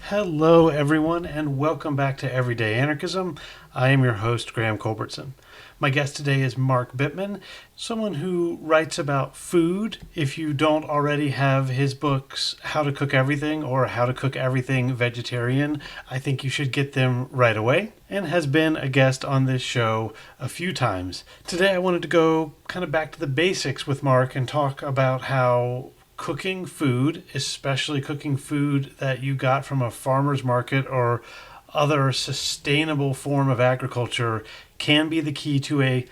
Hello, everyone, and welcome back to Everyday Anarchism. I am your host, Graham Culbertson. My guest today is Mark Bittman, someone who writes about food. If you don't already have his books, How to Cook Everything or How to Cook Everything Vegetarian, I think you should get them right away, and has been a guest on this show a few times. Today, I wanted to go kind of back to the basics with Mark and talk about how cooking food, especially cooking food that you got from a farmer's market or other sustainable form of agriculture, can be the key to a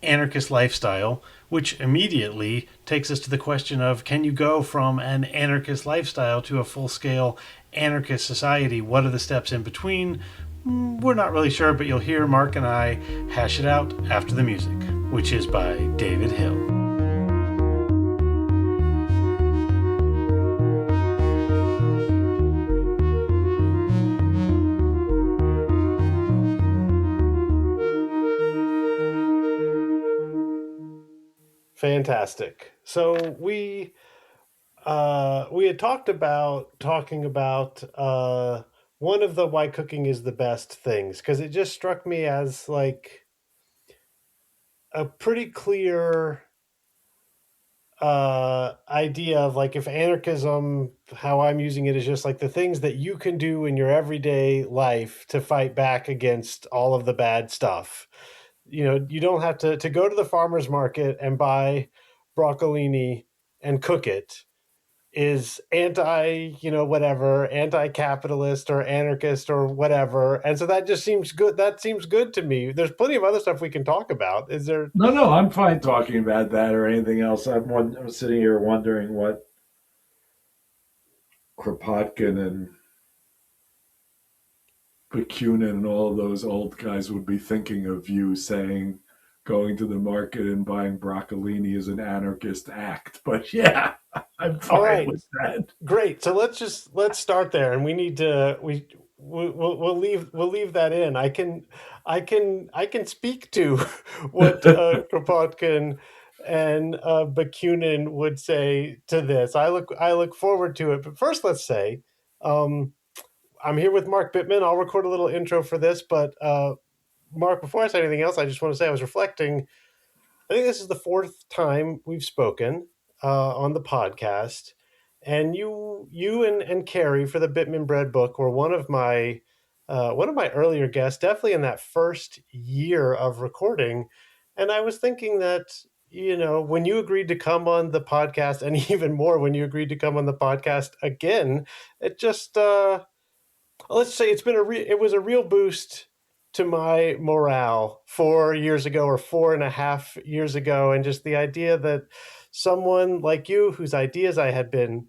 anarchist lifestyle, which immediately takes us to the question of, can you go from an anarchist lifestyle to a full-scale anarchist society? What are the steps in between? We're not really sure, but you'll hear Mark and I hash it out after the music, which is by David Hill. Fantastic. So we had talking about one of the why cooking is the best things, because it just struck me as like a pretty clear idea of, like, if anarchism, how I'm using it, is just like the things that you can do in your everyday life to fight back against all of the bad stuff. You don't have to go to the farmer's market and buy broccolini and cook it is whatever, anti-capitalist or anarchist or whatever. And so that just seems good. That seems good to me. There's plenty of other stuff we can talk about. Is there? No, I'm fine talking about that or anything else. I'm sitting here wondering what Kropotkin and Bakunin and all of those old guys would be thinking of you saying going to the market and buying broccolini is an anarchist act. But yeah, I'm All fine right, with that. great. So let's start there, and we need to we'll leave that in. I can speak to what Kropotkin and Bakunin would say to this. I look forward to it. But first, let's say um, I'm here with Mark Bittman. I'll record a little intro for this, but Mark, before I say anything else, I just want to say I was reflecting. I think this is the fourth time we've spoken on the podcast, and you and Carrie for the Bittman Bread book were one of my earlier guests, definitely in that first year of recording. And I was thinking that, when you agreed to come on the podcast, and even more when you agreed to come on the podcast again, it just let's say it was a real boost to my morale 4 years ago, or 4.5 years ago, and just the idea that someone like you, whose ideas I had been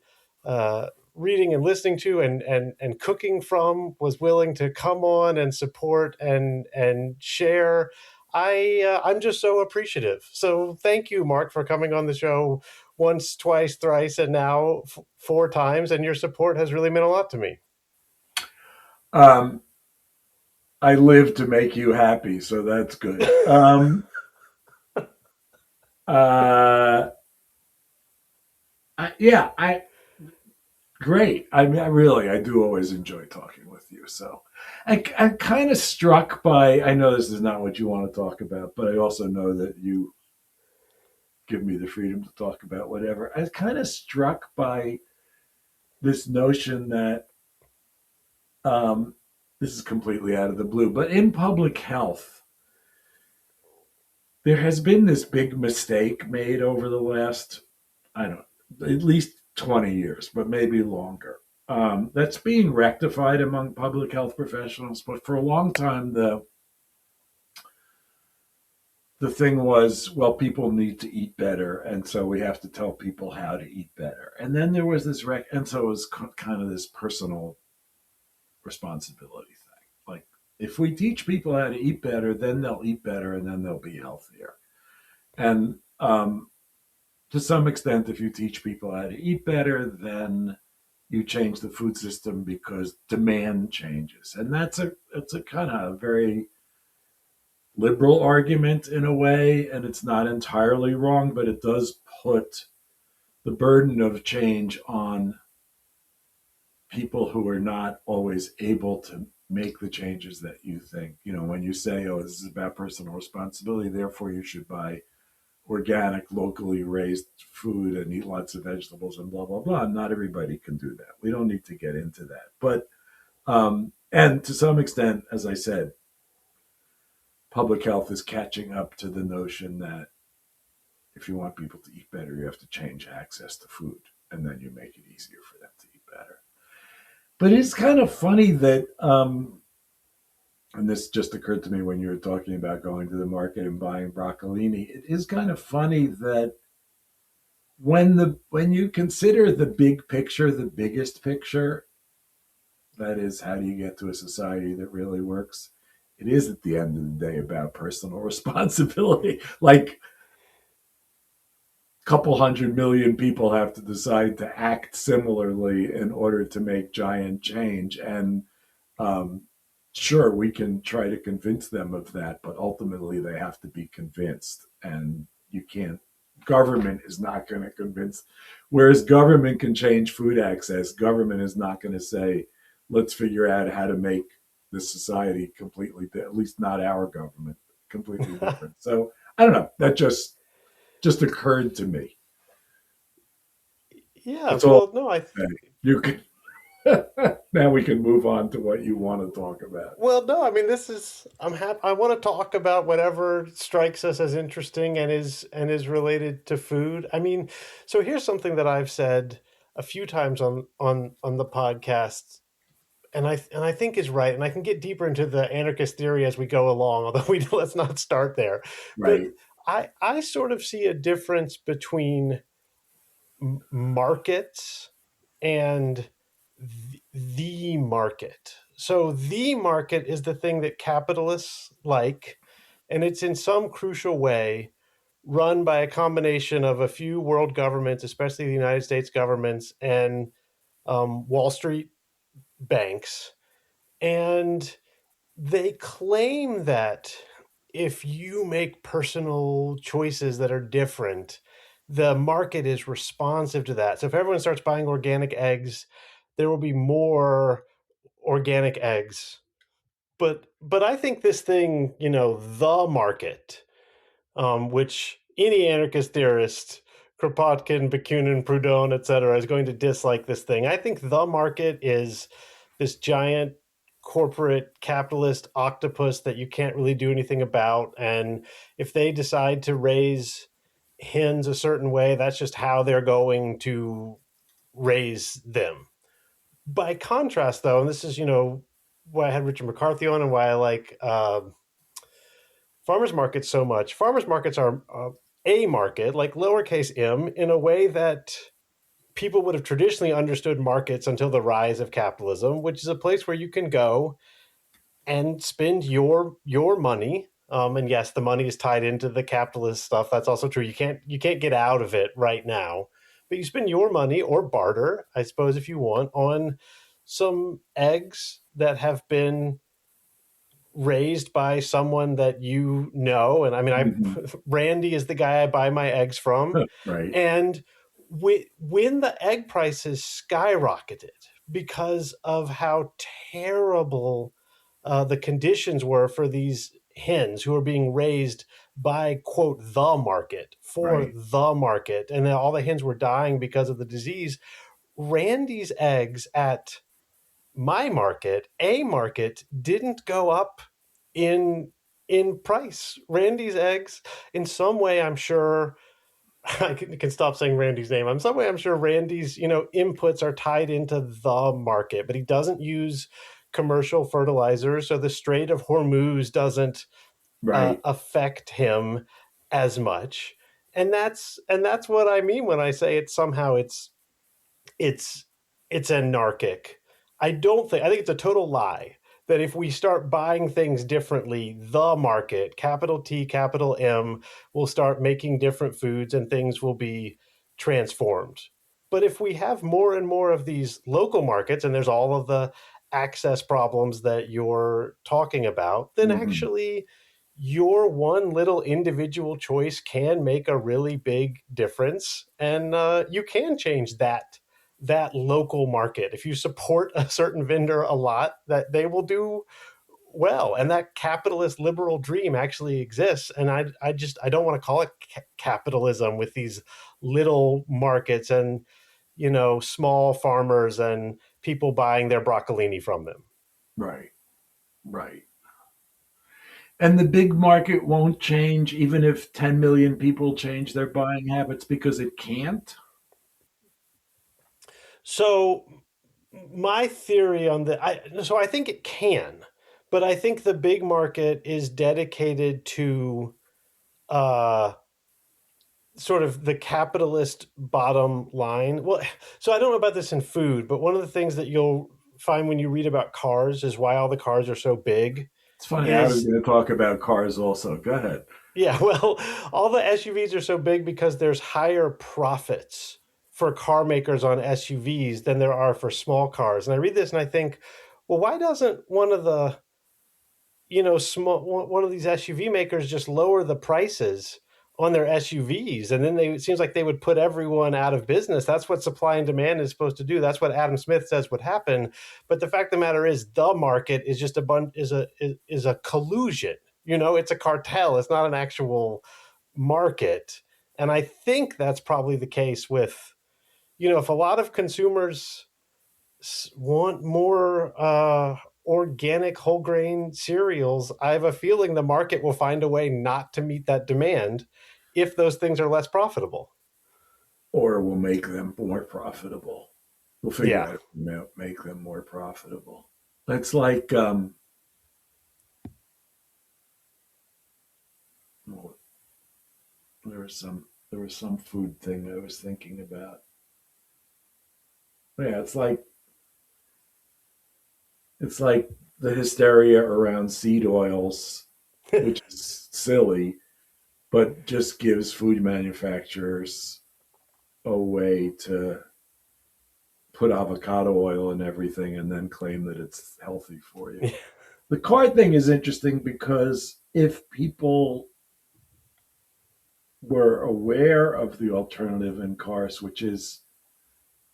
reading and listening to and cooking from, was willing to come on and support and share. I'm just so appreciative. So thank you, Mark, for coming on the show once, twice, thrice, and now four times. And your support has really meant a lot to me. Um, I live to make you happy, so that's good. Uh, yeah, great. I do always enjoy talking with you. So I'm kind of struck by, I know this is not what you want to talk about, but I also know that you give me the freedom to talk about whatever. I was kind of struck by this notion that um, this is completely out of the blue, but in public health, there has been this big mistake made over the last, I don't know, at least 20 years, but maybe longer. That's being rectified among public health professionals, but for a long time, the thing was, well, people need to eat better, and so we have to tell people how to eat better. And then there was and so it was kind of this personal responsibility thing. Like, if we teach people how to eat better, then they'll eat better, and then they'll be healthier. And to some extent, if you teach people how to eat better, then you change the food system because demand changes, and that's a kind of very liberal argument in a way, and it's not entirely wrong, but it does put the burden of change on people who are not always able to make the changes that you think. You know, when you say, oh, this is about personal responsibility, therefore you should buy organic, locally raised food and eat lots of vegetables and blah, blah, blah. Not everybody can do that. We don't need to get into that. But, and to some extent, as I said, public health is catching up to the notion that if you want people to eat better, you have to change access to food, and then you make it easier for them to eat better. But it's kind of funny that, and this just occurred to me when you were talking about going to the market and buying broccolini. It is kind of funny that when you consider the big picture, the biggest picture, that is, how do you get to a society that really works? It is at the end of the day about personal responsibility. Like a couple 100 million people have to decide to act similarly in order to make giant change. And um, sure, we can try to convince them of that, but ultimately they have to be convinced. And you can't, government is not going to convince. Whereas government can change food access, government is not going to say, let's figure out how to make this society completely, at least not our government, completely different. So I don't know. That just occurred to me. Yeah, That's all well, no, I I'm saying. You can now we can move on to what you want to talk about. Well, no, I mean this is I'm happy. I want to talk about whatever strikes us as interesting and is related to food. I mean, so here's something that I've said a few times on the podcast, and I think is right. And I can get deeper into the anarchist theory as we go along, although we let's not start there. But Right. I sort of see a difference between markets and the market. So the market is the thing that capitalists like, and it's in some crucial way run by a combination of a few world governments, especially the United States governments and Wall Street banks. And they claim that if you make personal choices that are different, the market is responsive to that. So if everyone starts buying organic eggs, there will be more organic eggs. But I think this thing, the market, which any anarchist theorist, Kropotkin, Bakunin, Proudhon, etc., is going to dislike this thing. I think the market is this giant corporate capitalist octopus that you can't really do anything about. And if they decide to raise hens a certain way, that's just how they're going to raise them. By contrast, though, and this is, why I had Richard McCarthy on and why I like farmers markets so much. Farmers markets are a market, like lowercase m, in a way that people would have traditionally understood markets until the rise of capitalism, which is a place where you can go and spend your money. And yes, the money is tied into the capitalist stuff. That's also true. You can't get out of it right now, but you spend your money or barter, I suppose, if you want, on some eggs that have been raised by someone that you know. And I mean, I Mm-hmm. Randy is the guy I buy my eggs from. Right. And when the egg prices skyrocketed because of how terrible the conditions were for these hens who are being raised by, quote, the market for Right. the market, and then all the hens were dying because of the disease, Randy's eggs at my market, a market, didn't go up in in price. Randy's eggs, in some way, I'm sure I can stop saying Randy's name. In some way, I'm sure Randy's inputs are tied into the market, but he doesn't use commercial fertilizers, so the Strait of Hormuz doesn't Right. affect him as much. And that's what I mean when I say it's it's anarchic. I think it's a total lie that if we start buying things differently, the market, capital T, capital M, will start making different foods and things will be transformed. But if we have more and more of these local markets, and there's all of the access problems that you're talking about, then Mm-hmm. actually your one little individual choice can make a really big difference. And you can change that local market. If you support a certain vendor a lot, that they will do well, and that capitalist liberal dream actually exists. And I don't want to call it capitalism with these little markets and small farmers and people buying their broccolini from them. Right. Right. And the big market won't change even if 10 million people change their buying habits because it can't. So my theory on so I think it can, but I think the big market is dedicated to uh, sort of the capitalist bottom line. Well, so I don't know about this in food, but one of the things that you'll find when you read about cars is why all the cars are so big It's funny. I was is, going to talk about cars also. Go ahead. yeah, well, all the SUVs are so big because there's higher profits for car makers on SUVs than there are for small cars. And I read this and I think, well, why doesn't one of the small one of these SUV makers just lower the prices on their SUVs, and then it seems like they would put everyone out of business. That's what supply and demand is supposed to do. That's what Adam Smith says would happen. But the fact of the matter is, the market is just a bunch is a collusion. It's a cartel. It's not an actual market. And I think that's probably the case with if a lot of consumers want more organic whole grain cereals, I have a feeling the market will find a way not to meet that demand if those things are less profitable. Or we'll make them more profitable. We'll figure Yeah. out how to make them more profitable. It's like well, there was some food thing I was thinking about. Yeah, it's like the hysteria around seed oils, which is silly, but just gives food manufacturers a way to put avocado oil in everything and then claim that it's healthy for you. The car thing is interesting because if people were aware of the alternative in cars, which is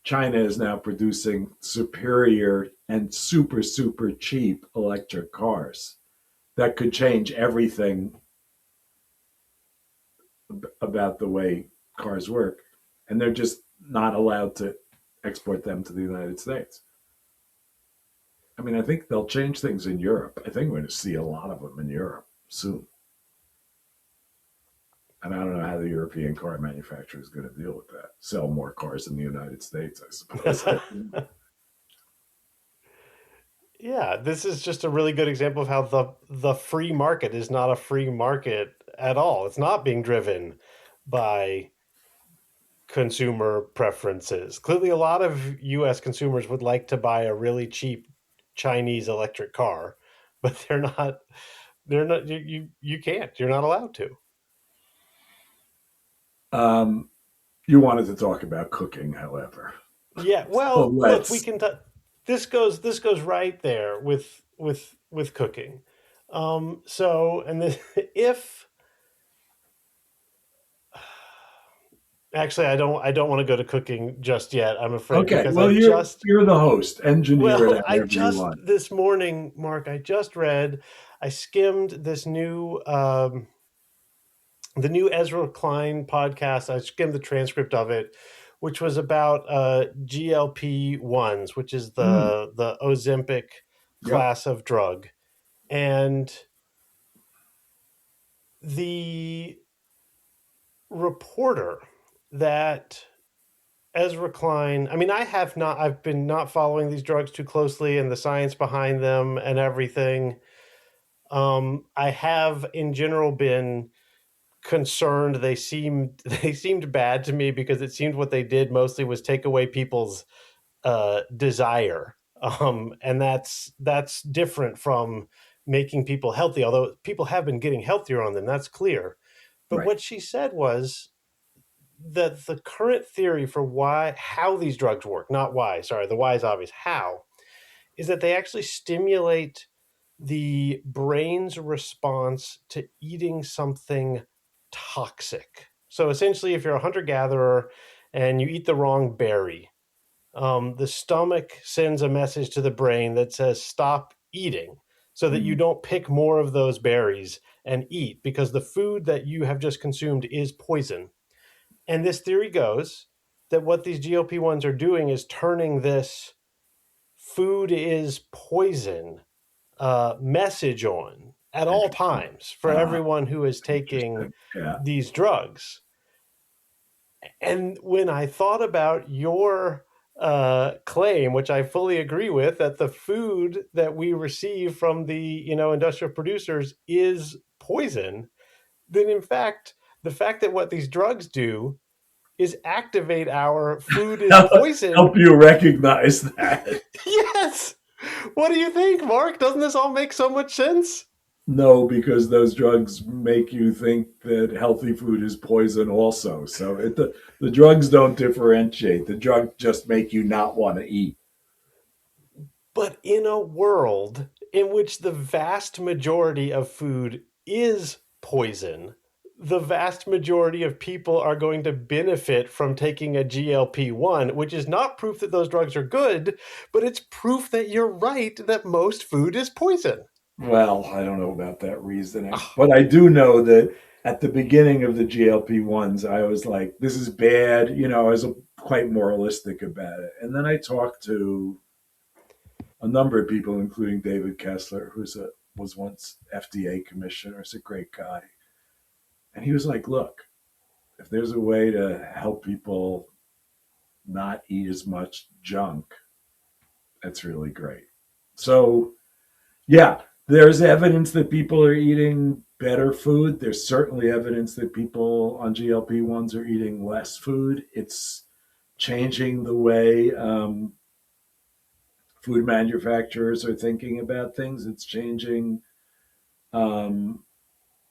China is now producing superior and super, super cheap electric cars that could change everything about the way cars work. And they're just not allowed to export them to the United States. I mean, I think they'll change things in Europe. I think we're going to see a lot of them in Europe soon. And I don't know how the European car manufacturer is going to deal with that. Sell more cars in the United States, I suppose. Yeah, this is just a really good example of how the free market is not a free market at all. It's not being driven by consumer preferences. Clearly, a lot of US consumers would like to buy a really cheap Chinese electric car, but they're not you can't. You're not allowed to. um, you wanted to talk about cooking, however. Yeah, So well, look, we let's. can this goes right there with cooking. So and then if actually I don't want to go to cooking just yet, I'm afraid, Okay, because well, you're the host. Engineer it well, I however you just want. this morning, Mark, I skimmed this new the new Ezra Klein podcast. I skimmed the transcript of it, which was about GLP-1s, which is Mm, the Ozempic yep. class of drug. And the reporter that Ezra Klein, I mean, I've been not following these drugs too closely and the science behind them and everything. I have in general been concerned. They seemed bad to me because it seemed what they did mostly was take away people's desire, and that's different from making people healthy. Although people have been getting healthier on them, that's clear. But Right. what she said was that the current theory for how these drugs work, not why, sorry, the why is obvious, how, is that they actually stimulate the brain's response to eating something toxic. So essentially, if you're a hunter gatherer and you eat the wrong berry, the stomach sends a message to the brain that says stop eating, so that you Mm. don't pick more of those berries and eat, because the food that you have just consumed is poison. And this theory goes that what these GLP-1s are doing is turning this food is poison message on at all Interesting. times for everyone who is taking Interesting. Yeah. these drugs. And when I thought about your claim, which I fully agree with, that the food that we receive from the industrial producers is poison, then in fact, the fact that what these drugs do is activate our food is Help poison. you recognize that. Yes. What do you think, Mark? Doesn't this all make so much sense? No, because those drugs make you think that healthy food is poison also. So the drugs don't differentiate. The drugs just make you not want to eat. But in a world in which the vast majority of food is poison, the vast majority of people are going to benefit from taking a GLP-1, which is not proof that those drugs are good, but it's proof that you're right that most food is poison. Well, I don't know about that reasoning, Ah, but I do know that at the beginning of the GLP-1s, I was like, this is bad. I was quite moralistic about it. And then I talked to a number of people, including David Kessler, was once FDA commissioner. He's a great guy. And he was like, look, if there's a way to help people not eat as much junk, that's really great. So, yeah, there's evidence that people are eating better food. There's certainly evidence that people on GLP-1s are eating less food. It's changing the way food manufacturers are thinking about things. It's changing um,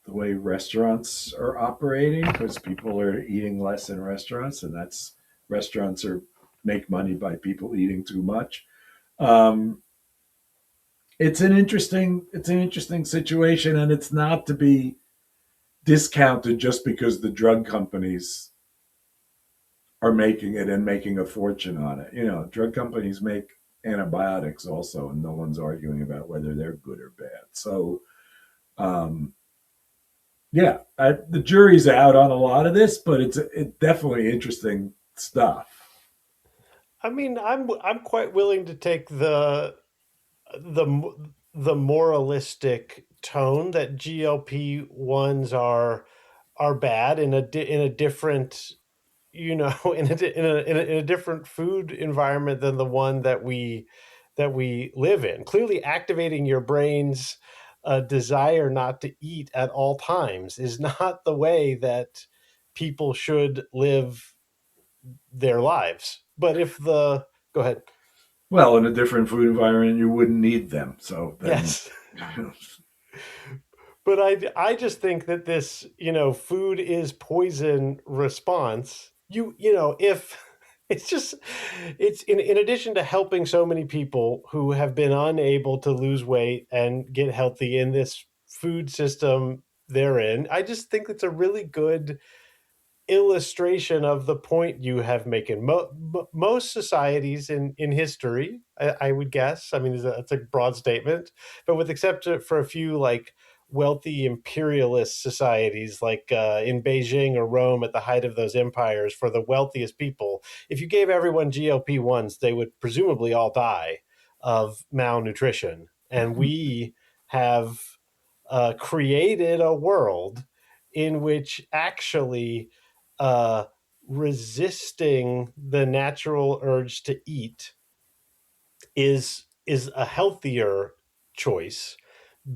the way restaurants are operating because people are eating less in restaurants, and that's restaurants are make money by people eating too much. Um, it's an interesting situation, and it's not to be discounted just because the drug companies are making it and making a fortune on it. Drug companies make antibiotics also, and no one's arguing about whether they're good or bad. So, um, yeah, the jury's out on a lot of this, but it's definitely interesting stuff. I mean, I'm quite willing to take the the moralistic tone that GLP-1s are bad in in a different in a different food environment than the one that we live in. Clearly, activating your brain's desire not to eat at all times is not the way that people should live their lives. But if the go ahead, Well, in a different food environment, you wouldn't need them. So then, yes. But I just think that this food is poison response, if it's just it's in addition to helping so many people who have been unable to lose weight and get healthy in this food system they're in, I just think it's a really good illustration of the point you have making. Most societies in history, I would guess. I mean, it's a broad statement, but with exception for a few like wealthy imperialist societies, like in Beijing or Rome at the height of those empires, for the wealthiest people, if you gave everyone GLP-1s, they would presumably all die of malnutrition. And we have created a world in which actually uh, resisting the natural urge to eat is a healthier choice,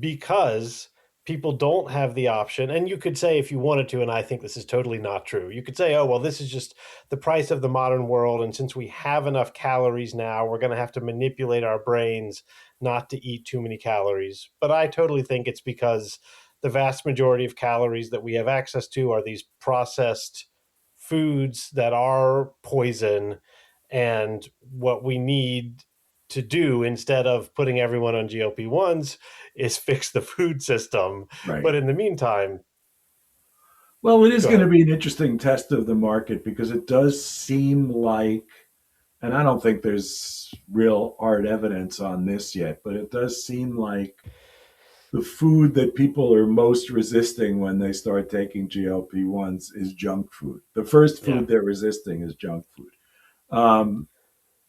because people don't have the option. And you could say, if you wanted to, and I think this is totally not true, you could say, oh well, this is just the price of the modern world, and since we have enough calories now, we're going to have to manipulate our brains not to eat too many calories. But I totally think it's because the vast majority of calories that we have access to are these processed foods that are poison, and what we need to do instead of putting everyone on GLP-1s is fix the food system. right. But in the meantime, Well, it is go going to ahead. be an interesting test of the market because it does seem like and I don't think there's real hard evidence on this yet, but it does seem like the food that people are most resisting when they start taking GLP-1s is junk food. The first Yeah. food they're resisting is junk food. Um,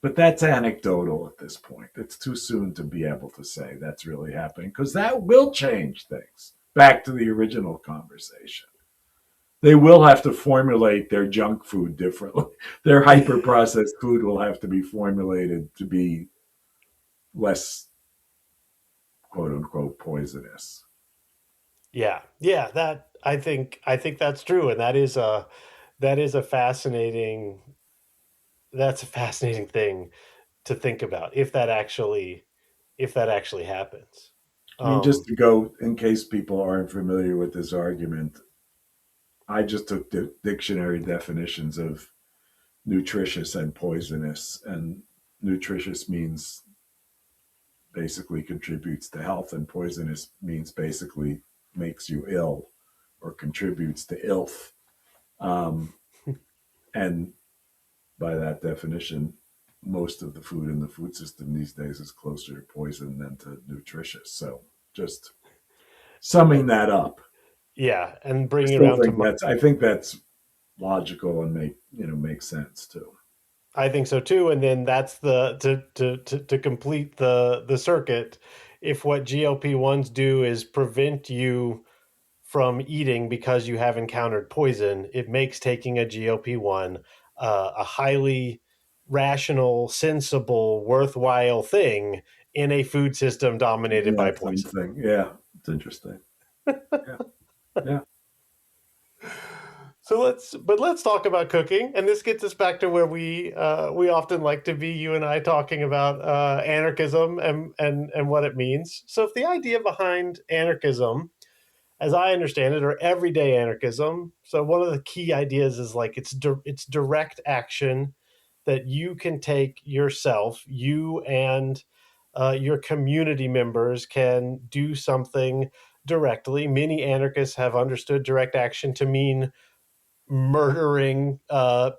but that's anecdotal at this point. It's too soon to be able to say that's really happening because that will change things. Back to the original conversation. They will have to formulate their junk food differently. Their hyper processed food will have to be formulated to be less quote unquote poisonous. Yeah. Yeah, that I think that's true, and that is a fascinating that's a fascinating thing to think about if that actually happens. I mean, just Um, to go, in case people aren't familiar with this argument, I just took dictionary definitions of nutritious and poisonous, and nutritious means basically contributes to health, and poisonous means basically makes you ill or contributes to illth. Um, and by that definition, most of the food in the food system these days is closer to poison than to nutritious. So just summing that up, yeah, and I bringing still around to think that's logical and makes sense too. I think so too. And then that's the to complete the circuit. If what GLP-1s do is prevent you from eating because you have encountered poison, it makes taking a GLP-1 a highly rational, sensible, worthwhile thing in a food system dominated In by that poison. thing, yeah, it's interesting. Yeah, yeah. So let's talk about cooking, and this gets us back to where we often like to be, you and I, talking about anarchism and what it means. So, if the idea behind anarchism, as I understand it, or everyday anarchism, so one of the key ideas is like it's direct action that you can take yourself, you and your community members can do something directly. Many anarchists have understood direct action to mean murdering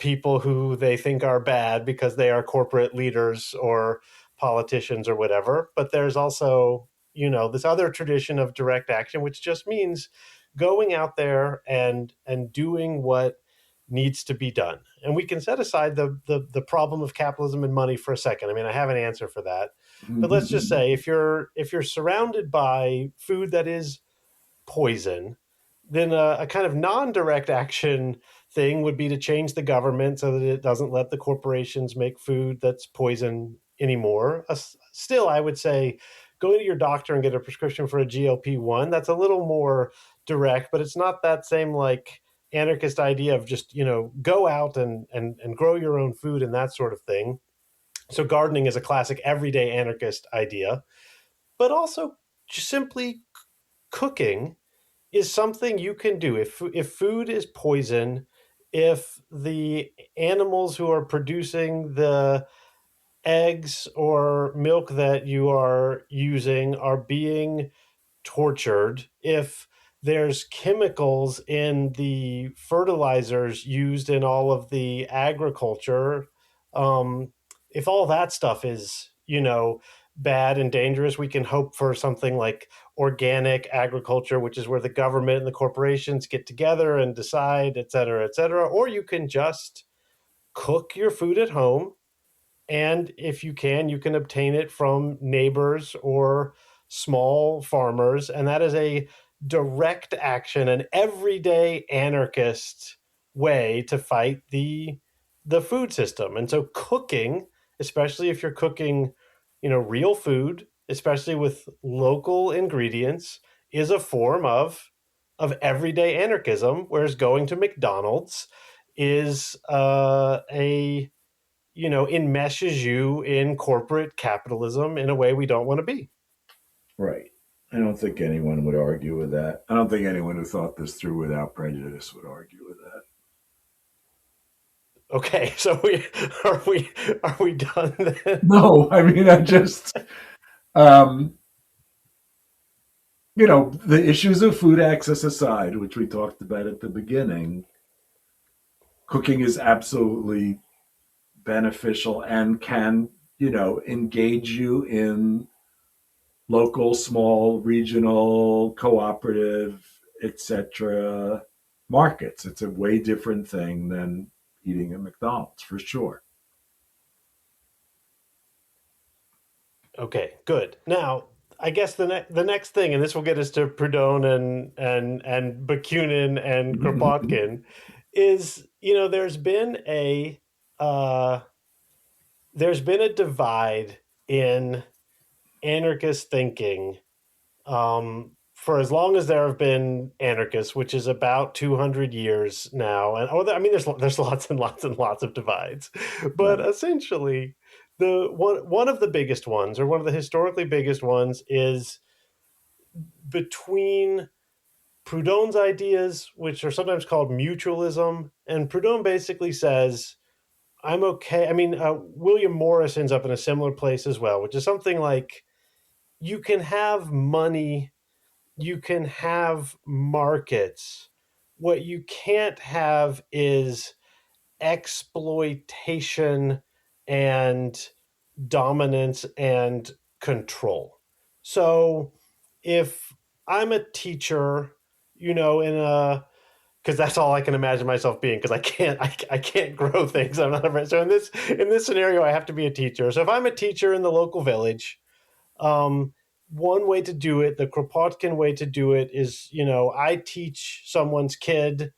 people who they think are bad because they are corporate leaders or politicians or whatever. But there's also, this other tradition of direct action, which just means going out there and doing what needs to be done. And we can set aside the problem of capitalism and money for a second. I mean, I have an answer for that. But let's just say if you're surrounded by food that is poison, then a kind of non-direct action thing would be to change the government so that it doesn't let the corporations make food that's poison anymore. Still, I would say going to your doctor and get a prescription for a GLP-1, that's a little more direct, but it's not that same like anarchist idea of just, go out and grow your own food and that sort of thing. So gardening is a classic everyday anarchist idea, but also just simply cooking is something you can do. If food is poison, if the animals who are producing the eggs or milk that you are using are being tortured, if there's chemicals in the fertilizers used in all of the agriculture, if all that stuff is, bad and dangerous, we can hope for something like organic agriculture, which is where the government and the corporations get together and decide, et cetera, et cetera. Or you can just cook your food at home, and if you can obtain it from neighbors or small farmers. And that is a direct action, an everyday anarchist way to fight the food system. And so cooking, especially if you're cooking, real food, especially with local ingredients, is a form of everyday anarchism, whereas going to McDonald's is a enmeshes you in corporate capitalism in a way we don't want to be. Right. I don't think anyone would argue with that. I don't think anyone who thought this through without prejudice would argue with that. Okay, so are we done then? No, I mean, um, the issues of food access aside, which we talked about at the beginning, cooking is absolutely beneficial and can, engage you in local, small, regional, cooperative, etc. markets. It's a way different thing than eating at McDonald's for sure. Okay, good. Now, I guess the next thing, and this will get us to Proudhon and Bakunin and Kropotkin, is uh, there's been a divide in anarchist thinking for as long as there have been anarchists, which is about 200 years now. And I mean, there's lots and lots and lots of divides, but Right. essentially, the one of the biggest ones, or one of the historically biggest ones, is between Proudhon's ideas, which are sometimes called mutualism, and Proudhon basically says, "I'm okay." I mean, William Morris ends up in a similar place as well, which is something like you can have money, you can have markets. What you can't have is exploitation and dominance and control. So if I'm a teacher, in a because that's all I can imagine myself being because I can't grow things. I'm not a so in this scenario I have to be a teacher. So if I'm a teacher in the local village, um, one way to do it, the Kropotkin way to do it is, I teach someone's kid,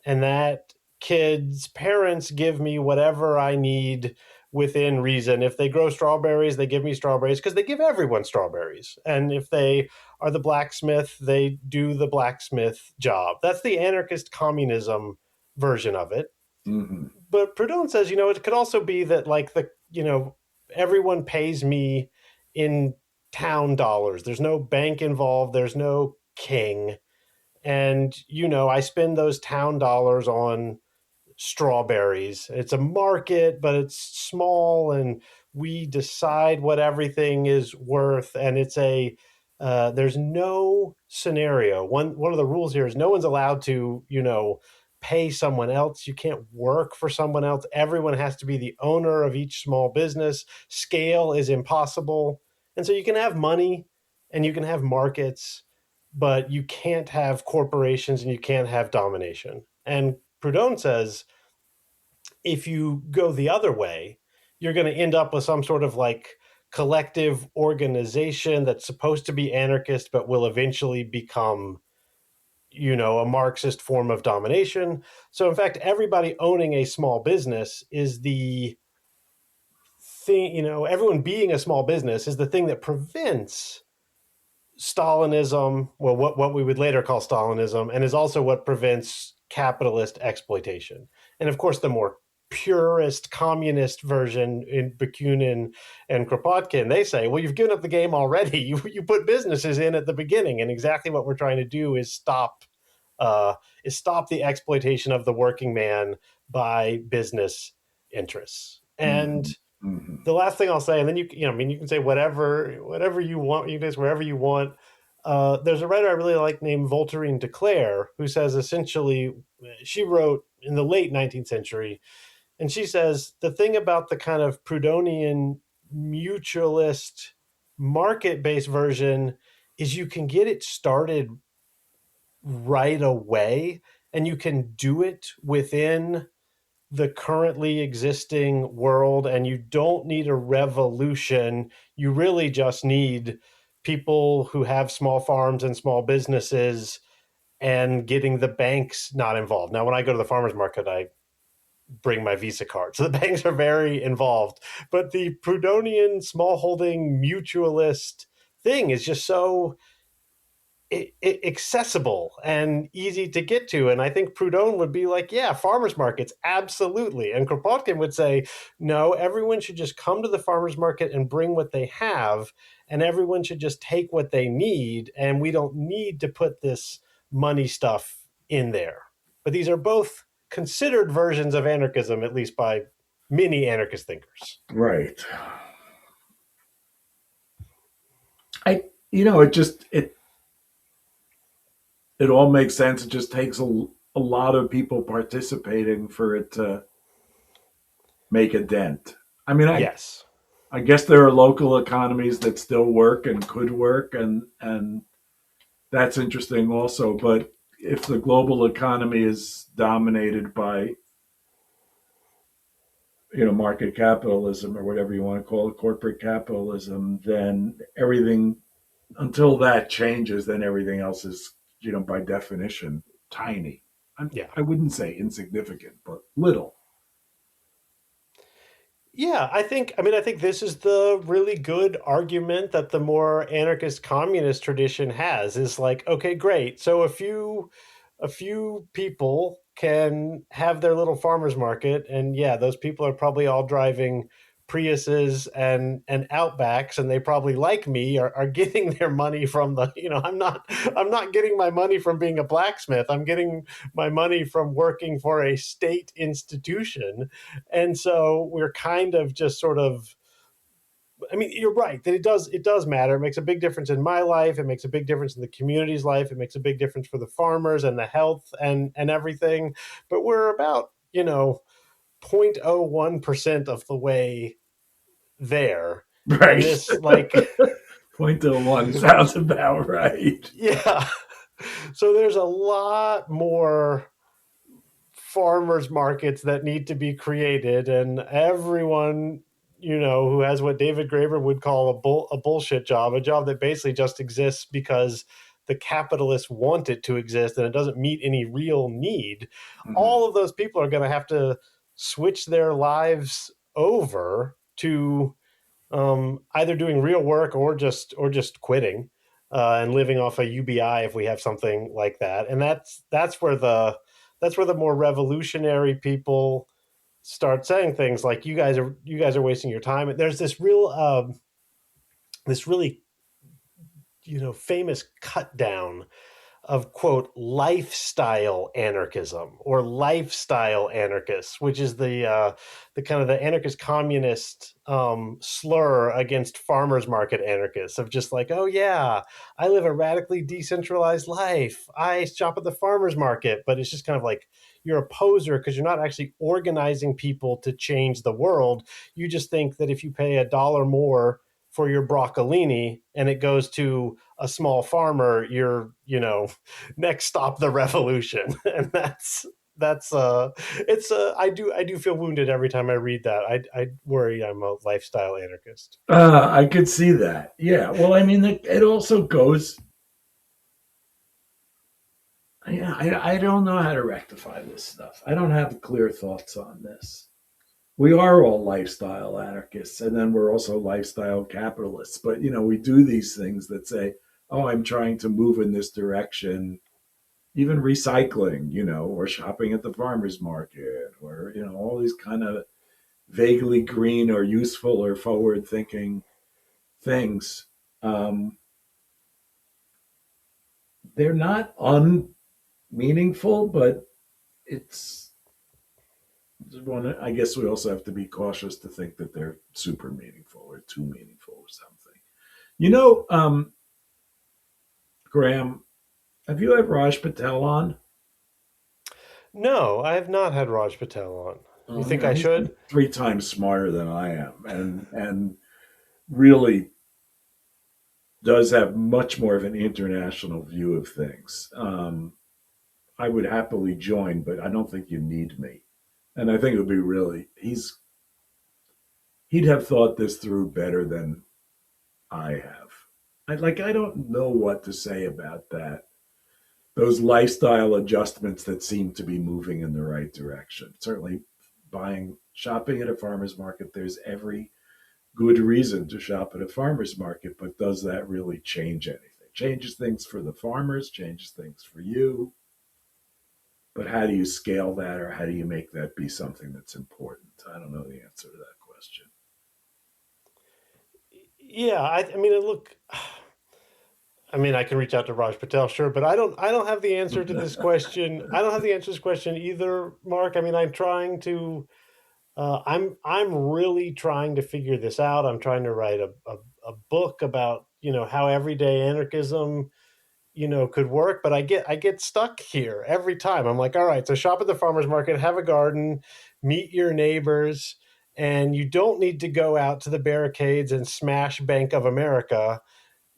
and that kid's parents give me whatever I need within reason. If they grow strawberries, they give me strawberries because they give everyone strawberries. And if they are the blacksmith, they do the blacksmith job. That's the anarchist communism version of it. Mm-hmm. But Proudhon says, it could also be that like everyone pays me in town dollars. There's no bank involved. There's no king. And, I spend those town dollars on strawberries. It's a market, but it's small, and we decide what everything is worth. And there's no scenario. One of the rules here is no one's allowed to, pay someone else. You can't work for someone else. Everyone has to be the owner of each small business. Scale is impossible. And so you can have money and you can have markets, but you can't have corporations and you can't have domination. And Proudhon says if you go the other way, you're going to end up with some sort of like collective organization that's supposed to be anarchist, but will eventually become, a Marxist form of domination. So, in fact, everybody owning a small business is the thing, everyone being a small business is the thing that prevents Stalinism, well, what we would later call Stalinism, and is also what prevents capitalist exploitation. And of course, the more purist communist version in Bakunin and Kropotkin, they say, well, you've given up the game already. You put businesses in at the beginning, and exactly what we're trying to do uh, is stop the exploitation of the working man by business interests. And Mm-hmm. Mm-hmm. the last thing I'll say, and then I mean, you can say whatever you want, you guys, wherever you want. There's a writer I really like named Voltairine de Cleyre, who says essentially, she wrote in the late 19th century, and she says the thing about the kind of Proudhonian mutualist market-based version is you can get it started right away, and you can do it within the currently existing world, and you don't need a revolution. You really just need people who have small farms and small businesses and getting the banks not involved. Now, when I go to the farmers market, I bring my Visa card. So the banks are very involved. But the Proudhonian smallholding mutualist thing is just so accessible and easy to get to. And I think Proudhon would be like, yeah, farmers markets, absolutely. And Kropotkin would say, no, everyone should just come to the farmers market and bring what they have, and everyone should just take what they need. And we don't need to put this money stuff in there. But these are both considered versions of anarchism, at least by many anarchist thinkers. Right. It all makes sense. It just takes a lot of people participating for it to make a dent. I mean, Yes. I guess there are local economies that still work and could work, and that's interesting also. But if the global economy is dominated by market capitalism or whatever you want to call it, corporate capitalism, then everything until that changes, then everything else is by definition tiny. Yeah. I wouldn't say insignificant, but little. Yeah, I think this is the really good argument that the more anarchist communist tradition has is like, okay, great. So a few people can have their little farmers market, and yeah, those people are probably all driving Priuses and Outbacks, and they probably, like me, are getting their money from I'm not getting my money from being a blacksmith. I'm getting my money from working for a state institution. And so we're kind of just sort of, I mean, you're right that it does matter. It makes a big difference in my life. It makes a big difference in the community's life. It makes a big difference for the farmers and the health and everything. But we're about 0.01% of the way there. And Right. this, like, 0.01 sounds about right. yeah. So there's a lot more farmers markets that need to be created, and everyone who has what David Graeber would call a bullshit job, a job that basically just exists because the capitalists want it to exist and it doesn't meet any real need. Mm-hmm. All of those people are going to have to switch their lives over to either doing real work or just quitting, and living off a UBI if we have something like that. And that's where the more revolutionary people start saying things like, you guys are wasting your time. There's this really famous cut down of, quote, lifestyle anarchism or lifestyle anarchists, which is the kind of the anarchist communist slur against farmers market anarchists, of just like, oh yeah, I live a radically decentralized life, I shop at the farmers market. But it's just kind of like, you're a poser because you're not actually organizing people to change the world. You just think that if you pay $1 more for your broccolini and it goes to a small farmer, you're next stop the revolution. And that's I do feel wounded every time I read that. I worry I'm a lifestyle anarchist. I could see that. Yeah. Well, I mean, it also goes. Yeah, I don't know how to rectify this stuff. I don't have clear thoughts on this. We are all lifestyle anarchists, and then we're also lifestyle capitalists. But we do these things that say, "Oh, I'm trying to move in this direction." Even recycling, or shopping at the farmers market, or all these kind of vaguely green or useful or forward-thinking things. Um, they're not unmeaningful, but it's one. I guess we also have to be cautious to think that they're super meaningful or too meaningful or something. You know, um, Graham, have you had Raj Patel on? No, I have not had Raj Patel on. You think I He's like should? 3 times smarter than I am, and really does have much more of an international view of things. I would happily join, but I don't think you need me. And I think it would be really he'd have thought this through better than I have. I don't know what to say about that. Those lifestyle adjustments that seem to be moving in the right direction. Certainly, shopping at a farmer's market, there's every good reason to shop at a farmer's market, but does that really change anything? Changes things for the farmers, changes things for you. But how do you scale that, or how do you make that be something that's important? I don't know the answer to that question. Yeah, I mean, look, I mean, I can reach out to Raj Patel, sure, but I don't have the answer to this question. I don't have the answer to this question either, Mark. I mean, I'm really trying to figure this out. I'm trying to write a book about how everyday anarchism could work, but I get stuck here every time. I'm like, all right, so shop at the farmers market, have a garden, meet your neighbors, and you don't need to go out to the barricades and smash Bank of America.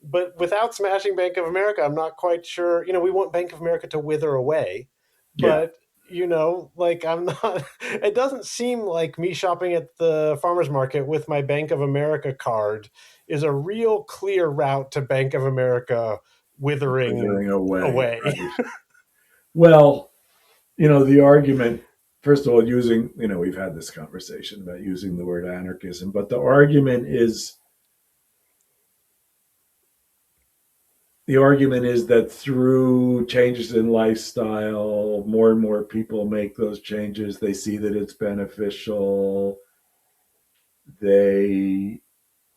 But without smashing Bank of America, I'm not quite sure. We want Bank of America to wither away, Yeah. but like I'm not. It doesn't seem like me shopping at the farmers market with my Bank of America card is a real clear route to Bank of America withering Withering away. away. Right. Well, the argument, first of all, we've had this conversation about using the word anarchism, but the argument is that through changes in lifestyle, more and more people make those changes. They see that it's beneficial. They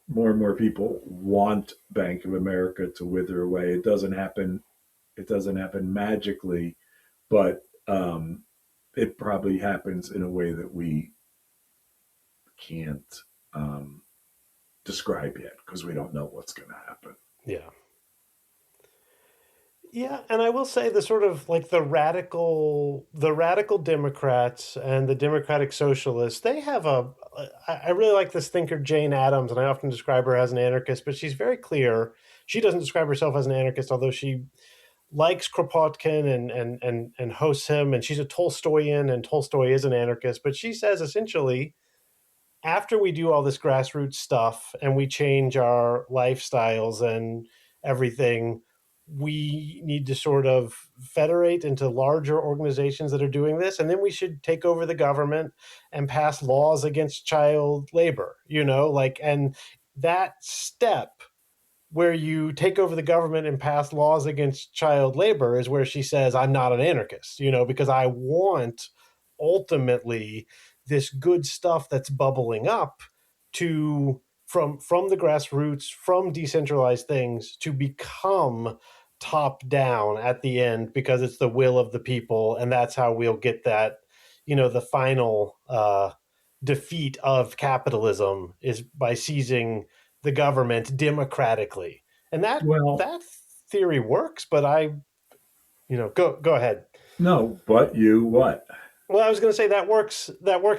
More and more people want Bank of America to wither away. It doesn't happen. It doesn't happen magically, but it probably happens in a way that we can't um, describe yet because we don't know what's going to happen. Yeah. Yeah, and I will say the sort of like the radical Democrats and the Democratic Socialists, they have I really like this thinker Jane Addams, and I often describe her as an anarchist, but she's very clear. She doesn't describe herself as an anarchist, although she likes Kropotkin and hosts him, and she's a Tolstoyan, and Tolstoy is an anarchist. But she says essentially, after we do all this grassroots stuff and we change our lifestyles and everything, we need to sort of federate into larger organizations that are doing this. And then we should take over the government and pass laws against child labor, and that step where you take over the government and pass laws against child labor is where she says, I'm not an anarchist, because I want ultimately this good stuff that's bubbling up to from the grassroots, from decentralized things to become top down at the end, because it's the will of the people, and that's how we'll get that, the final defeat of capitalism is by seizing the government democratically. And that Well, that theory works, but go ahead. no, but you what? Well, I was going to say that works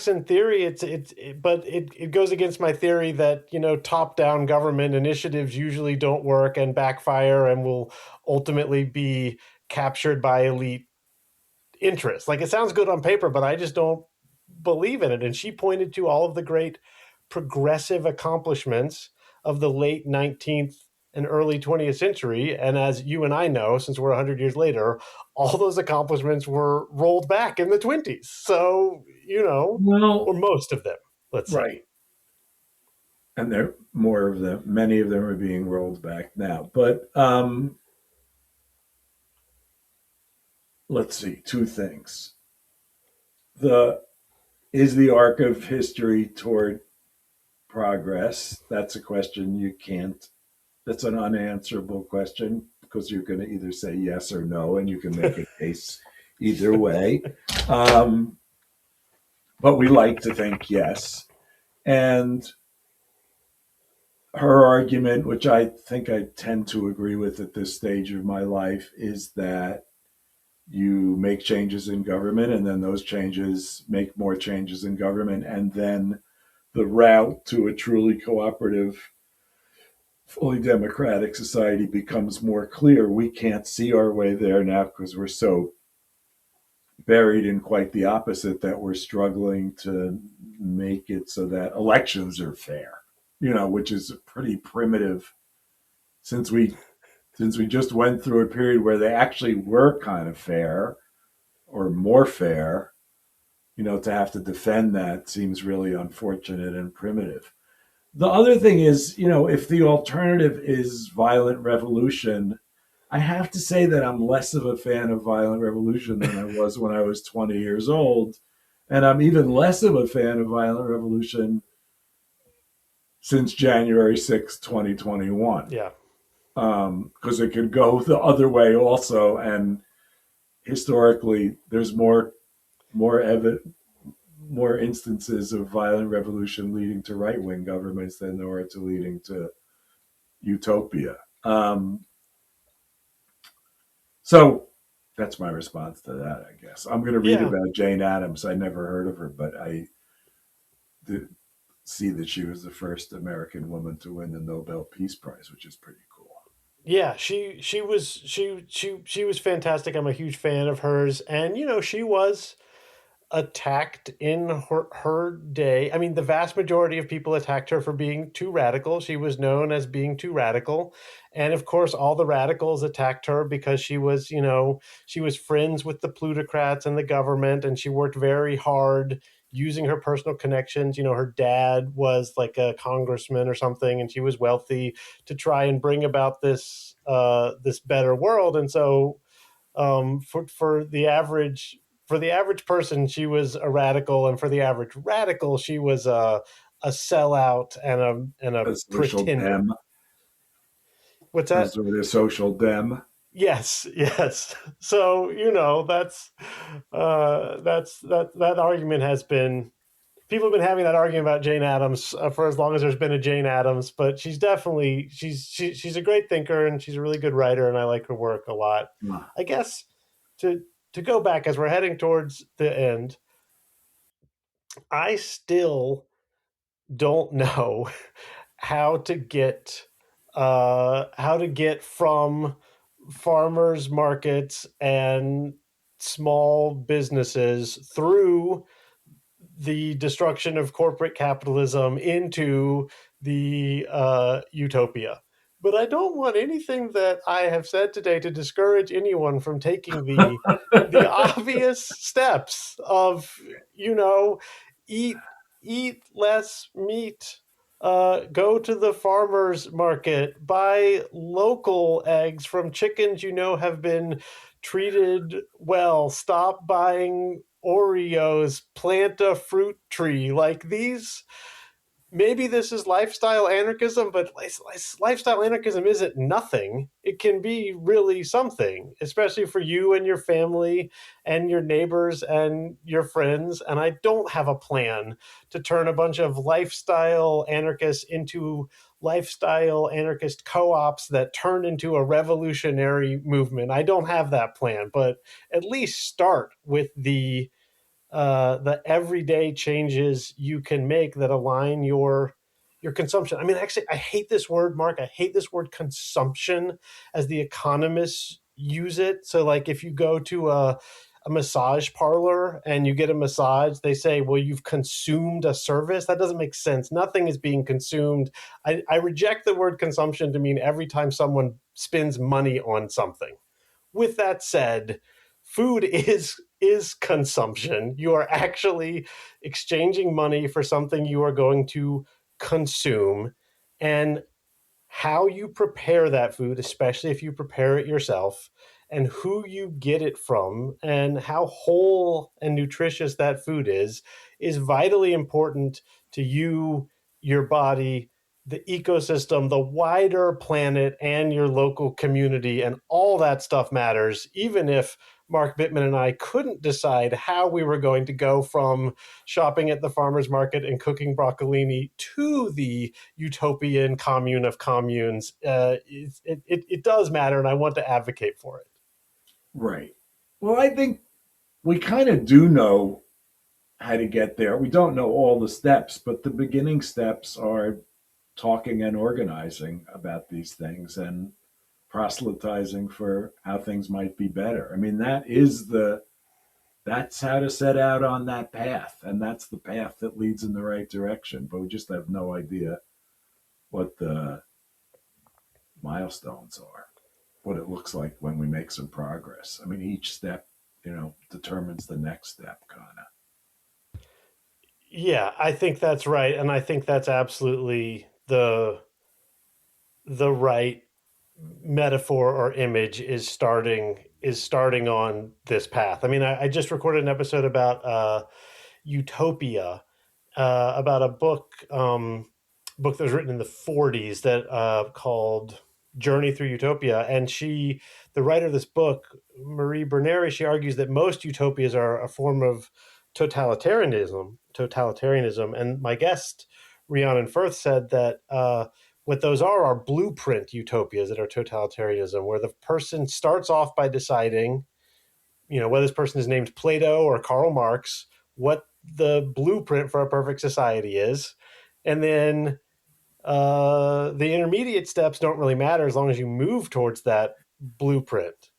in theory. But it goes against my theory that, top down government initiatives usually don't work and backfire and will ultimately be captured by elite interest. Like, it sounds good on paper, but I just don't believe in it. And she pointed to all of the great progressive accomplishments of the late 19th and early 20th century. And as you and I know, since we're 100 years later, all those accomplishments were rolled back in the 20s. So, or Well, most of them, let's say. right. And there more of them. Many of them are being rolled back now. But let's see. Two things. The Is the arc of history toward progress? That's a question you can't. That's an unanswerable question because you're going to either say yes or no, and you can make a case either way. Um, but we like to think yes. And her argument, which I think I tend to agree with at this stage of my life, is that you make changes in government and then those changes make more changes in government. And then the route to a truly cooperative, fully democratic society becomes more clear. We can't see our way there now because we're so buried in quite the opposite that we're struggling to make it so that elections are fair, which is pretty primitive since we just went through a period where they actually were kind of fair or more fair. To have to defend that seems really unfortunate and primitive. The other thing is, if the alternative is violent revolution, I have to say that I'm less of a fan of violent revolution than I was when I was 20 years old. And I'm even less of a fan of violent revolution since January 6th, 2021. Yeah. Because it could go the other way also. And historically, there's more more instances of violent revolution leading to right wing governments than there are to leading to utopia. So that's my response to that, I guess. I'm going to read Yeah. about Jane Addams. I never heard of her, but see that she was the first American woman to win the Nobel Peace Prize, which is pretty cool. Yeah, she was fantastic. I'm a huge fan of hers, and she was attacked in her day. I mean, the vast majority of people attacked her for being too radical. She was known as being too radical. And of course, all the radicals attacked her because she was friends with the plutocrats and the government, and she worked very hard using her personal connections. Her dad was like a congressman or something, and she was wealthy to try and bring about this better world. And so for the average person, she was a radical, and for the average radical, she was a sellout and a A social pretender. dem, What's a that? sort of social dem. Yes, yes. So that argument has been people have been having that argument about Jane Addams for as long as there's been a Jane Addams, but she's a great thinker and she's a really good writer, and I like her work a lot. I guess to to go back as we're heading towards the end, I still don't know how to get from farmers markets and small businesses through the destruction of corporate capitalism into the utopia. But I don't want anything that I have said today to discourage anyone from taking the obvious steps of you know eat eat less meat, go to the farmers market, buy local eggs from chickens have been treated well, stop buying Oreos, plant a fruit tree. Like these, maybe this is lifestyle anarchism, but lifestyle anarchism isn't nothing. It can be really something, especially for you and your family and your neighbors and your friends. And I don't have a plan to turn a bunch of lifestyle anarchists into lifestyle anarchist co-ops that turn into a revolutionary movement. I don't have that plan, but at least start with the everyday changes you can make that align your consumption. I mean, actually, I hate this word, Mark. I hate this word consumption as the economists use it. So, like, if you go to a massage parlor and you get a massage, they say, well, you've consumed a service. That doesn't make sense. Nothing is being consumed. I reject the word consumption to mean every time someone spends money on something. With that said, food is consumption. You are actually exchanging money for something you are going to consume, and how you prepare that food, especially if you prepare it yourself, and who you get it from, and how whole and nutritious that food is vitally important to you, your body, the ecosystem, the wider planet, and your local community. And all that stuff matters, even if Mark Bittman and I couldn't decide how we were going to go from shopping at the farmer's market and cooking broccolini to the utopian commune of communes. It does matter, and I want to advocate for it. Right. Well, I think we kind of do know how to get there. We don't know all the steps, but the beginning steps are talking and organizing about these things and proselytizing for how things might be better. I mean, that's how to set out on that path, and that's the path that leads in the right direction. But we just have no idea what the milestones are, what it looks like when we make some progress. I mean, each step, determines the next step, kind of. Yeah, I think that's right, and I think that's absolutely the right metaphor or image is starting on this path. I mean, I just recorded an episode about utopia, about a book that was written in the 40s that called Journey Through Utopia. And the writer of this book, Marie Berneri, she argues that most utopias are a form of totalitarianism. And my guest, Rhiannon Firth, said that what those are blueprint utopias that are totalitarianism, where the person starts off by deciding, whether this person is named Plato or Karl Marx, what the blueprint for a perfect society is. And then the intermediate steps don't really matter as long as you move towards that blueprint.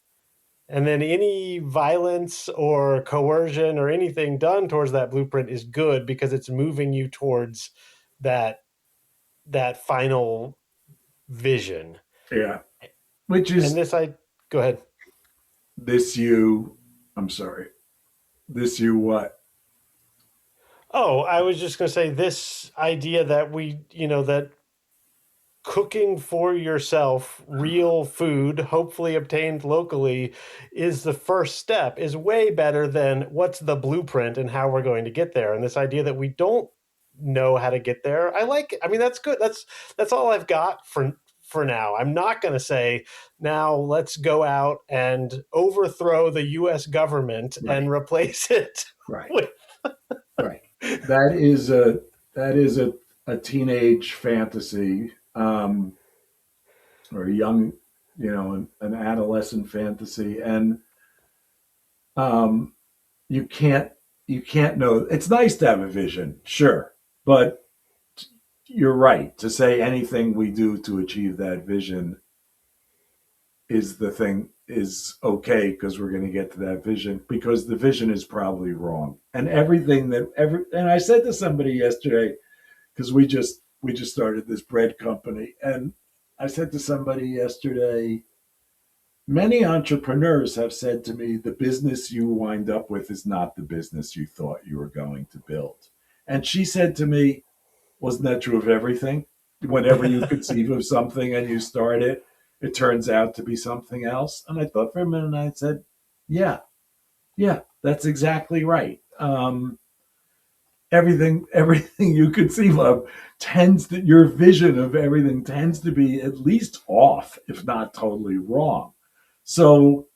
And then any violence or coercion or anything done towards that blueprint is good because it's moving you towards that that final vision. Yeah. Which And is this I go ahead. this you, I'm sorry, this you what? Oh, I was just going to say this idea that that cooking for yourself real food, hopefully obtained locally, is the first step, is way better than what's the blueprint and how we're going to get there. And this idea that we don't know how to get there, I like it. I mean, that's good. That's all I've got for now. I'm not going to say now let's go out and overthrow the US government and Right, replace it right, with right. That is a teenage fantasy, or a young, an adolescent fantasy, and um, you can't you can't know. It's nice to have a vision, sure, but you're right to say anything we do to achieve that vision is the thing is okay because we're going to get to that vision because the vision is probably wrong and everything that every and I said to somebody yesterday because we just started this bread company and I said to somebody yesterday, many entrepreneurs have said to me the business you wind up with is not the business you thought you were going to build. And she said to me, wasn't that true of everything? Whenever you conceive of something and you start it, it turns out to be something else. And I thought for a minute and I said, yeah, yeah, that's exactly right. Everything you conceive of tends to, your vision of everything tends to be at least off, if not totally wrong. So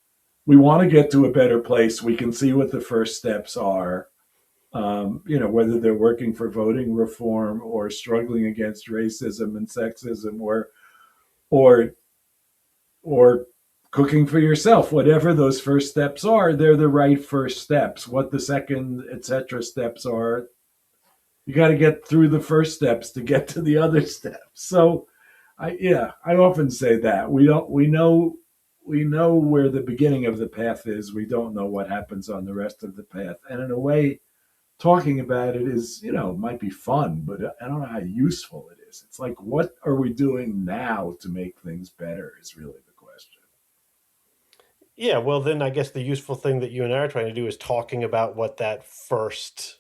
we want to get to a better place. We can see what the first steps are, whether they're working for voting reform or struggling against racism and sexism or or cooking for yourself. Whatever those first steps are, they're the right first steps. What the second, etc. steps are, you got to get through the first steps to get to the other steps. So, I often say that we know where the beginning of the path is. We don't know what happens on the rest of the path, and in a way, talking about it is, might be fun, but I don't know how useful it is. It's like, what are we doing now to make things better is really the question. Yeah, well, then I guess the useful thing that you and I are trying to do is talking about what that first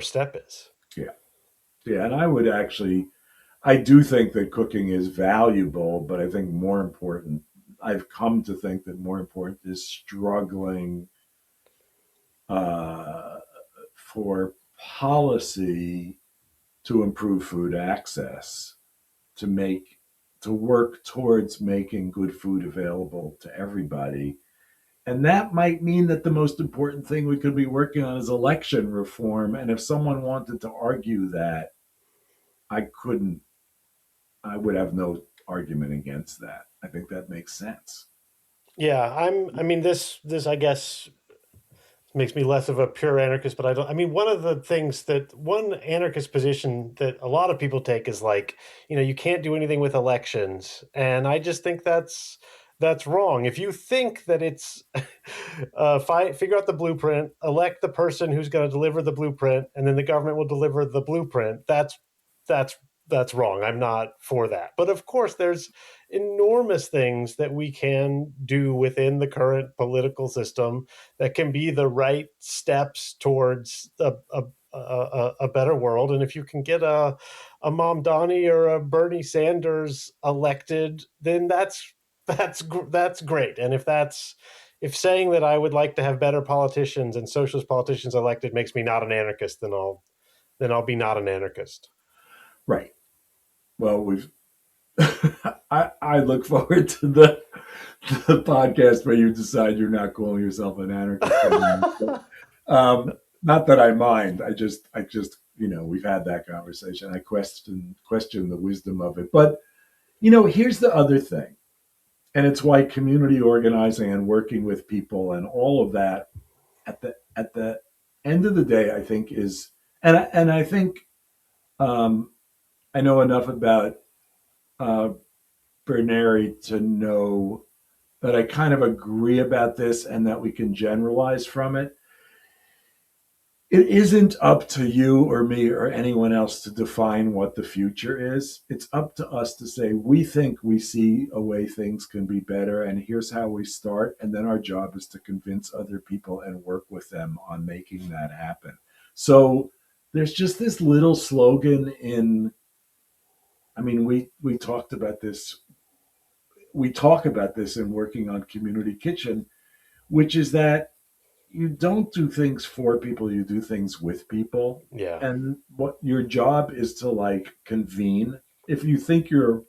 step is. Yeah. Yeah. And I do think that cooking is valuable, but I think more important, I've come to think that more important is struggling uh, for policy to improve food access, to make to work towards making good food available to everybody. And that might mean that the most important thing we could be working on is election reform. And if someone wanted to argue that, I couldn't, I would have no argument against that. I think that makes sense. Yeah, I mean, this I guess makes me less of a pure anarchist, but I don't. I mean, one of the things that one anarchist position that a lot of people take is like, you can't do anything with elections, and I just think that's wrong. If you think that it's figure out the blueprint, elect the person who's going to deliver the blueprint, and then the government will deliver the blueprint. That's that's wrong. I'm not for that. But of course, there's enormous things that we can do within the current political system that can be the right steps towards a better world. And if you can get a Mom Donnie or a Bernie Sanders elected, then that's great. And if saying that I would like to have better politicians and socialist politicians elected makes me not an anarchist, then I'll be not an anarchist. Right. Well, I look forward to the podcast where you decide you're not calling yourself an anarchist anymore. Not that I mind. I just, we've had that conversation. I question the wisdom of it. But, here's the other thing. And it's why community organizing and working with people and all of that at the end of the day, I think is, and I think Um, I know enough about uh, Berneri to know that I kind of agree about this and that we can generalize from it. It isn't up to you or me or anyone else to define what the future is. It's up to us to say, we think we see a way things can be better, and here's how we start. And then our job is to convince other people and work with them on making that happen. So there's just this little slogan in, I mean, we talked about this. We talk about this in working on Community Kitchen, which is that you don't do things for people, you do things with people. Yeah. And what your job is to like convene. If you think you're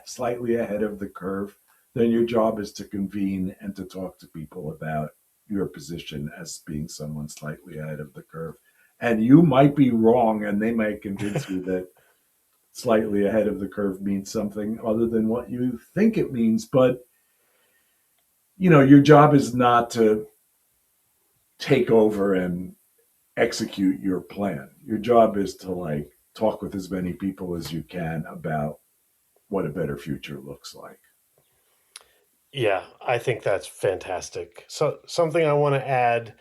slightly ahead of the curve, then your job is to convene and to talk to people about your position as being someone slightly ahead of the curve. And you might be wrong, and they might convince you that slightly ahead of the curve means something other than what you think it means. But, your job is not to take over and execute your plan. Your job is to like talk with as many people as you can about what a better future looks like. Yeah, I think that's fantastic. So, something I want to add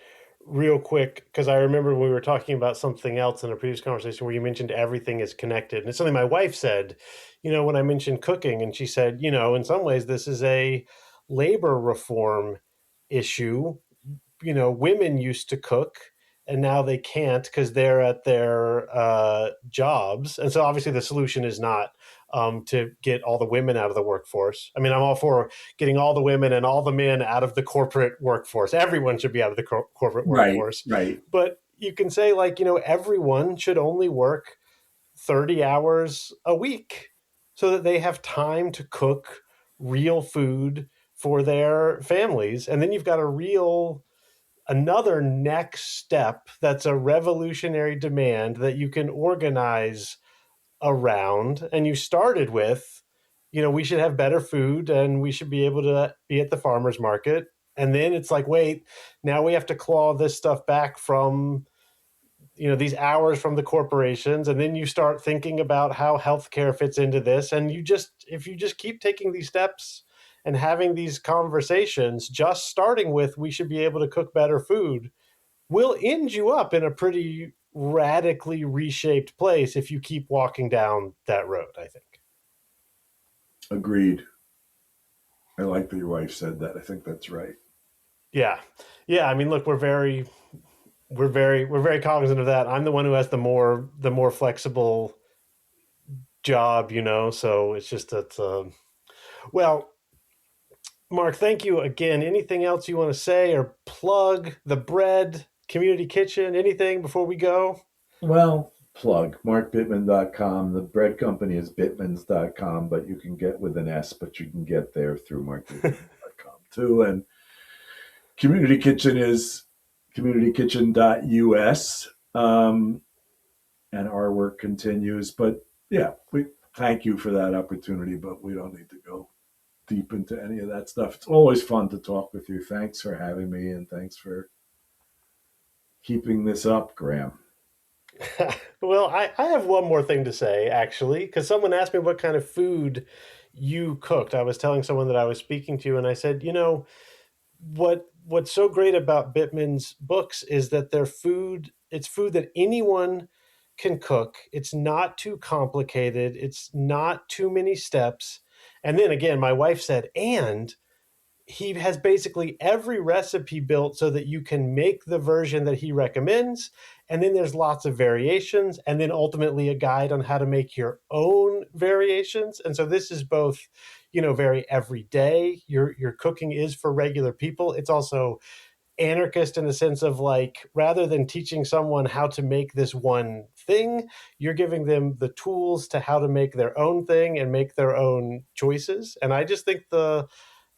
real quick, because I remember we were talking about something else in a previous conversation where you mentioned everything is connected. And it's something my wife said, when I mentioned cooking, and she said, in some ways, this is a labor reform issue. Women used to cook and now they can't because they're at their jobs. And so obviously the solution is not to get all the women out of the workforce. I mean, I'm all for getting all the women and all the men out of the corporate workforce. Everyone should be out of the corporate Right, workforce. right. But you can say, like, everyone should only work 30 hours a week so that they have time to cook real food for their families. And then you've got another next step that's a revolutionary demand that you can organize around. And you started with, we should have better food and we should be able to be at the farmer's market. And then it's like, wait, now we have to claw this stuff back from, these hours from the corporations. And then you start thinking about how healthcare fits into this. And if you just keep taking these steps and having these conversations, just starting with, we should be able to cook better food, will end you up in a pretty radically reshaped place if you keep walking down that road, I think. Agreed. I like that your wife said that. I think that's right. Yeah. Yeah. I mean, look, we're very cognizant of that. I'm the one who has the more flexible job, so it's just that, well, Mark, thank you again. Anything else you want to say or plug the bread, community kitchen, anything before we go? Well, plug markbittman.com. The bread company is bittmans.com, but you can get with an S, but you can get there through markbittman.com too. And Community Kitchen is communitykitchen.us. And our work continues. But yeah, we thank you for that opportunity, but we don't need to go deep into any of that stuff. It's always fun to talk with you. Thanks for having me, and thanks for keeping this up, Graham. Well, I have one more thing to say, actually, because someone asked me what kind of food you cooked. I was telling someone that I was speaking to, and I said, what's so great about Bittman's books is that it's food that anyone can cook. It's not too complicated. It's not too many steps. And then again, my wife said, and he has basically every recipe built so that you can make the version that he recommends. And then there's lots of variations, and then ultimately a guide on how to make your own variations. And so this is both, very everyday. Your cooking is for regular people. It's also anarchist in the sense of, like, rather than teaching someone how to make this one thing, you're giving them the tools to how to make their own thing and make their own choices. And I just think the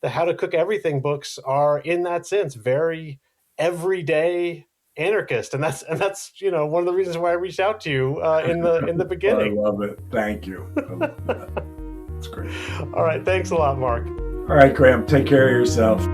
How to Cook Everything books are, in that sense, very everyday anarchist, and that's one of the reasons why I reached out to you in the I beginning. love it. Thank you. I love that. It's great. All right, thanks a lot, Mark. All right, Graham, take care of yourself.